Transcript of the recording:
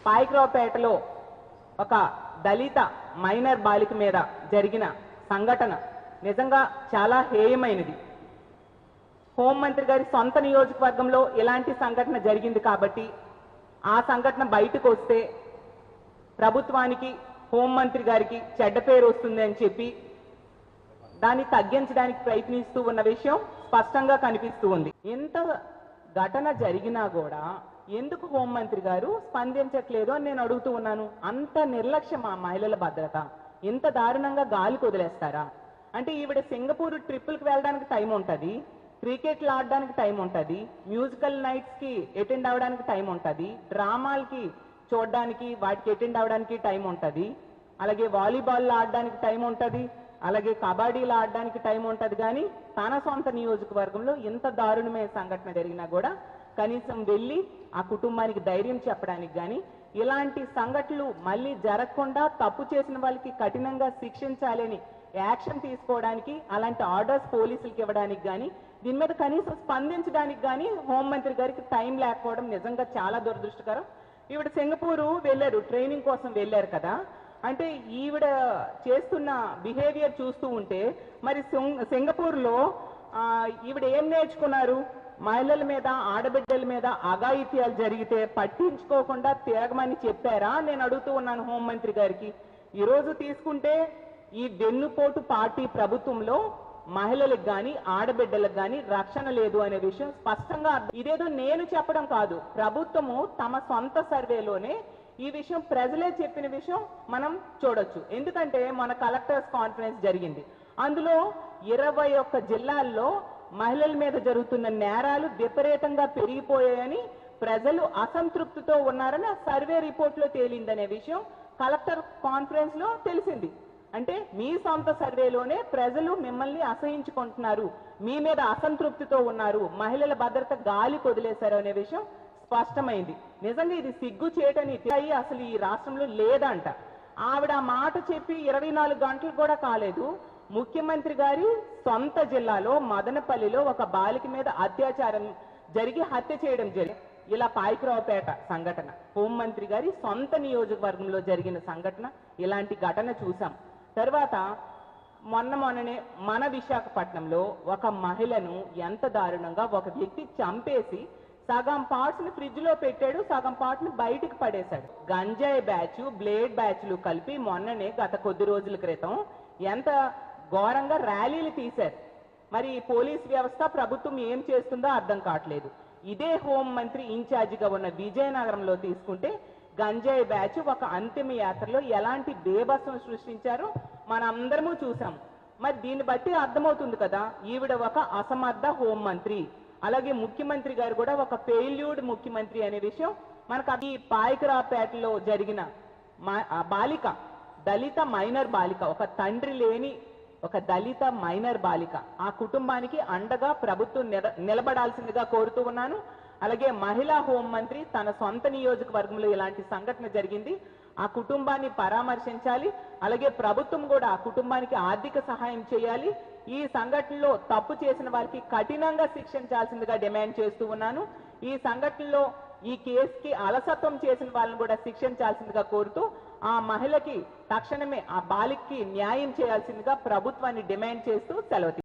పాయకరావుపేటలో ఒక దళిత మైనర్ బాలిక మీద జరిగిన సంఘటన నిజంగా చాలా హేయమైనది. హోంమంత్రి గారి సొంత నియోజకవర్గంలో ఇలాంటి సంఘటన జరిగింది కాబట్టి ఆ సంఘటన బయటకు వస్తే ప్రభుత్వానికి హోంమంత్రి గారికి చెడ్డ పేరు వస్తుంది అని చెప్పి దాన్ని తగ్గించడానికి ప్రయత్నిస్తూ ఉన్న విషయం స్పష్టంగా కనిపిస్తూ ఉంది. ఎంత ఘటన జరిగినా కూడా ఎందుకు హోంమంత్రి గారు స్పందించట్లేదు అని నేను అడుగుతూ ఉన్నాను. అంత నిర్లక్ష్యం ఆ మహిళల భద్రత ఇంత దారుణంగా గాలికి వదిలేస్తారా? అంటే ఈవిడ సింగపూర్ ట్రిప్పులకు వెళ్ళడానికి టైం ఉంటుంది, క్రికెట్లు ఆడడానికి టైం ఉంటుంది, మ్యూజికల్ నైట్స్కి అటెండ్ అవ్వడానికి టైం ఉంటుంది, డ్రామాలకి చూడడానికి వాటికి అటెండ్ అవ్వడానికి టైం ఉంటుంది, అలాగే వాలీబాల్ ఆడడానికి టైం ఉంటుంది, అలాగే కబడ్డీలు ఆడడానికి టైం ఉంటుంది. కానీ తన సొంత నియోజకవర్గంలో ఇంత దారుణమైన సంఘటన జరిగినా కూడా కనీసం వెళ్ళి ఆ కుటుంబానికి ధైర్యం చెప్పడానికి కానీ, ఇలాంటి సంఘటనలు మళ్ళీ జరగకుండా తప్పు చేసిన వాళ్ళకి కఠినంగా శిక్షించాలని యాక్షన్ తీసుకోవడానికి, అలాంటి ఆర్డర్స్ పోలీసులకు ఇవ్వడానికి కానీ, దీని మీద కనీసం స్పందించడానికి కానీ హోంమంత్రి గారికి టైం లేకపోవడం నిజంగా చాలా దురదృష్టకరం. ఈవిడ సింగపూరు వెళ్ళారు, ట్రైనింగ్ కోసం వెళ్ళారు కదా. అంటే ఈవిడ చేస్తున్న బిహేవియర్ చూస్తూ ఉంటే మరి సింగపూర్లో ఈవిడ ఏం నేర్చుకున్నారు? మహిళల మీద, ఆడబిడ్డల మీద అఘాయిత్యాలు జరిగితే పట్టించుకోకుండా తిరగమని చెప్పారా? నేను అడుగుతూ ఉన్నాను హోంమంత్రి గారికి. ఈరోజు తీసుకుంటే ఈ వెన్నుపోటు పార్టీ ప్రభుత్వంలో మహిళలకు కానీ, ఆడబిడ్డలకు కానీ రక్షణ లేదు అనే విషయం స్పష్టంగా. ఇదేదో నేను చెప్పడం కాదు, ప్రభుత్వము తమ సొంత సర్వేలోనే ఈ విషయం ప్రజలే చెప్పిన విషయం మనం చూడొచ్చు. ఎందుకంటే మన కలెక్టర్స్ కాన్ఫరెన్స్ జరిగింది, అందులో 21 జిల్లాల్లో మహిళల మీద జరుగుతున్న నేరాలు విపరీతంగా పెరిగిపోయాయని, ప్రజలు అసంతృప్తితో ఉన్నారని ఆ సర్వే రిపోర్ట్లో తేలిందనే విషయం కలెక్టర్ కాన్ఫరెన్స్ లో తెలిసింది. అంటే మీ సొంత సర్వేలోనే ప్రజలు మిమ్మల్ని అసహించుకుంటున్నారు, మీ మీద అసంతృప్తితో ఉన్నారు, మహిళల భద్రత గాలి వదిలేశారు అనే విషయం స్పష్టమైంది. నిజంగా ఇది సిగ్గు చేయటని అసలు ఈ రాష్ట్రంలో లేదంట. ఆవిడ మాట చెప్పి 24 గంటలు కూడా కాలేదు, ముఖ్యమంత్రి గారి సొంత జిల్లాలో మదనపల్లిలో ఒక బాలిక మీద అత్యాచారం జరిగి హత్య చేయడం జరిగింది. ఇలా పాయకరావుపేట సంఘటన హోంమంత్రి గారి సొంత నియోజకవర్గంలో జరిగిన సంఘటన, ఇలాంటి ఘటన చూసాం. తర్వాత మొన్ననే మన విశాఖపట్నంలో ఒక మహిళను ఎంత దారుణంగా ఒక వ్యక్తి చంపేసి సగం పార్ట్స్ ని ఫ్రిడ్జ్ లో పెట్టాడు, సగం పార్ట్స్ ని బయటికి పడేశాడు. గంజాయి బ్యాచ్, బ్లేడ్ బ్యాచ్లు కలిపి మొన్ననే గత కొద్ది రోజుల క్రితం ఎంత ఘోరంగా ర్యాలీలు తీశారు. మరి పోలీస్ వ్యవస్థ, ప్రభుత్వం ఏం చేస్తుందో అర్థం కావట్లేదు. ఇదే హోం మంత్రి ఇన్ఛార్జిగా ఉన్న విజయనగరంలో తీసుకుంటే గంజాయి బ్యాచ్ ఒక అంతిమ యాత్రలో ఎలాంటి బేభత్సం సృష్టించారో మనందరము చూసాము. మరి దీన్ని బట్టి అర్థమవుతుంది కదా ఈవిడ ఒక అసమర్థ హోం మంత్రి, అలాగే ముఖ్యమంత్రి గారు కూడా ఒక ఫెయిల్యూర్డ్ ముఖ్యమంత్రి అనే విషయం మనకు. ఈ పాయకరావుపేటలో జరిగిన బాలిక, దళిత మైనర్ బాలిక, ఒక తండ్రి లేని ఒక దళిత మైనర్ బాలిక, ఆ కుటుంబానికి అండగా ప్రభుత్వం నిలబడాల్సిందిగా కోరుతూ ఉన్నాను. అలాగే మహిళా హోంమంత్రి తన సొంత నియోజకవర్గంలో ఇలాంటి సంఘటన జరిగింది, ఆ కుటుంబాన్ని పరామర్శించాలి. అలాగే ప్రభుత్వం కూడా ఆ కుటుంబానికి ఆర్థిక సహాయం చేయాలి. ఈ సంఘటనలో తప్పు చేసిన వారికి కఠినంగా శిక్షించాల్సిందిగా డిమాండ్ చేస్తూ ఉన్నాను. ఈ సంఘటనలో ఈ కేసుకి అలసత్వం చేసిన వాళ్ళని కూడా శిక్షించాల్సిందిగా కోరుతూ ఆ మహిళకి తక్షణమే, ఆ బాలికకి న్యాయం చేయాల్సిందిగా ప్రభుత్వాన్ని డిమాండ్ చేస్తూ సెలవు.